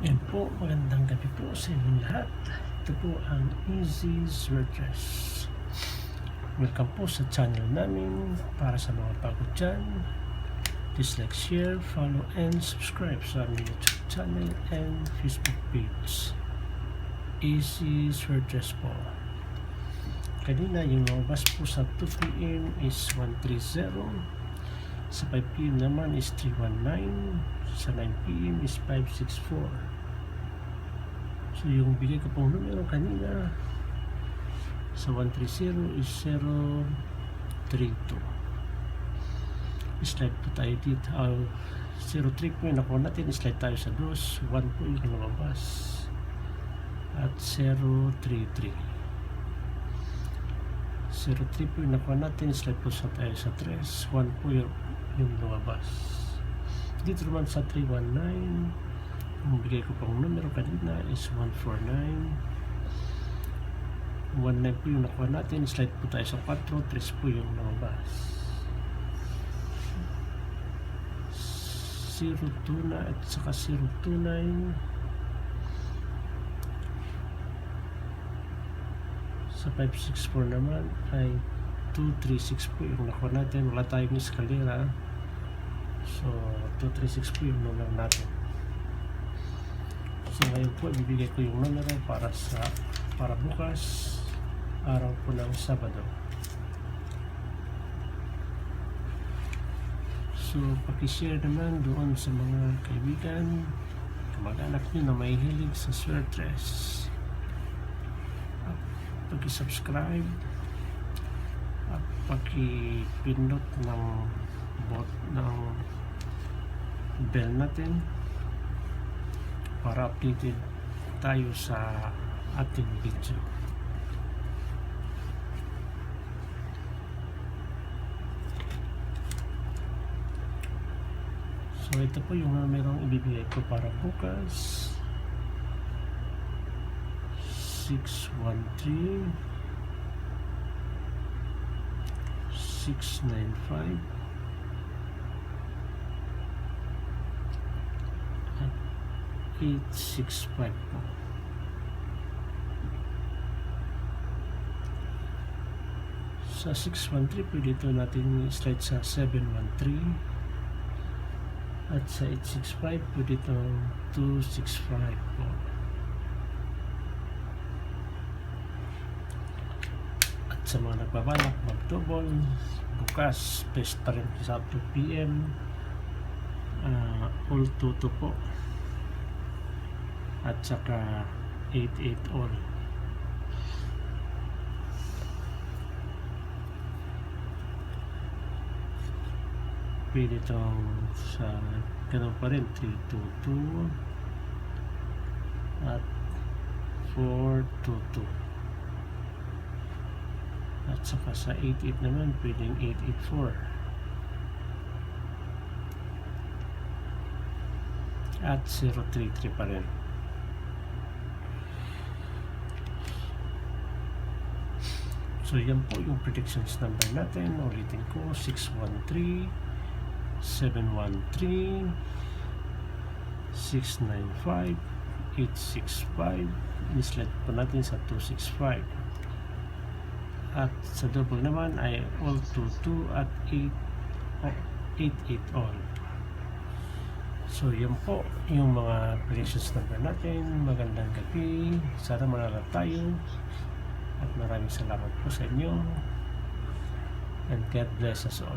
Yan po, magandang gabi po sa inyong lahat. Ito po ang Easy Swordress. Welcome po sa channel namin. Para sa mga bago dyan, please like, share, follow, and subscribe sa aming YouTube channel and Facebook page. Easy Swordress po. Kanina yung lumabas po sa 2 PM is 130. Sa 5 PM naman is 319. Sa 9 PM is 564. So yung bigay ko pong numero kanina sa 130 is 032. Slide po tayo dito. 03 po yung nakuha natin. Slide tayo sa dos. 1 po yung lumabas. At 033. 03 po yung nakuha natin. Slide po sa tayo sa 3. 1 po yung lumabas. Dito naman sa 319, yung bigay ko pang numero kanina is 149. 19 po yung nakuha natin. Slide po tayo sa 4. 3 po yung lumabas. 02 na at saka 029. Sa 564 naman ay 236 po yung nakuha natin. Wala tayong eskalera. So 236 po yung numero natin. So ngayon po ibibigay ko yung numero para bukas, araw po ng Sabado. So paki-share naman doon sa mga kaibigan, kamag-anak nyo na may hilig sa swordress. Paki-subscribe at paki-pindot ng bell natin para updated tayo sa ating video. So ito po yung numerong ibibigay ko para bukas. 613 695 at 865 po. Sa 613 pwede ito natin slide sa 713 at sa 865 pwede ito 265 po. Sa mga nagbabalak mag-double, bukas pesta rin sa 2 PM, all toto po at saka 88 all. Pwede itong sa ganun pa rin 322 at 422. At saka sa 88 naman, pwedeng 884. At 033 pa rin. So yan po yung predictions number natin. Ulitin ko, 613, 713, 695, 865. Mislet po natin sa 265. At sa double naman ay all 22 at 88 all. So yan po yung mga predictions number natin. Magandang gabi, sana manala tayo at maraming salamat po sa inyo, and God bless us all.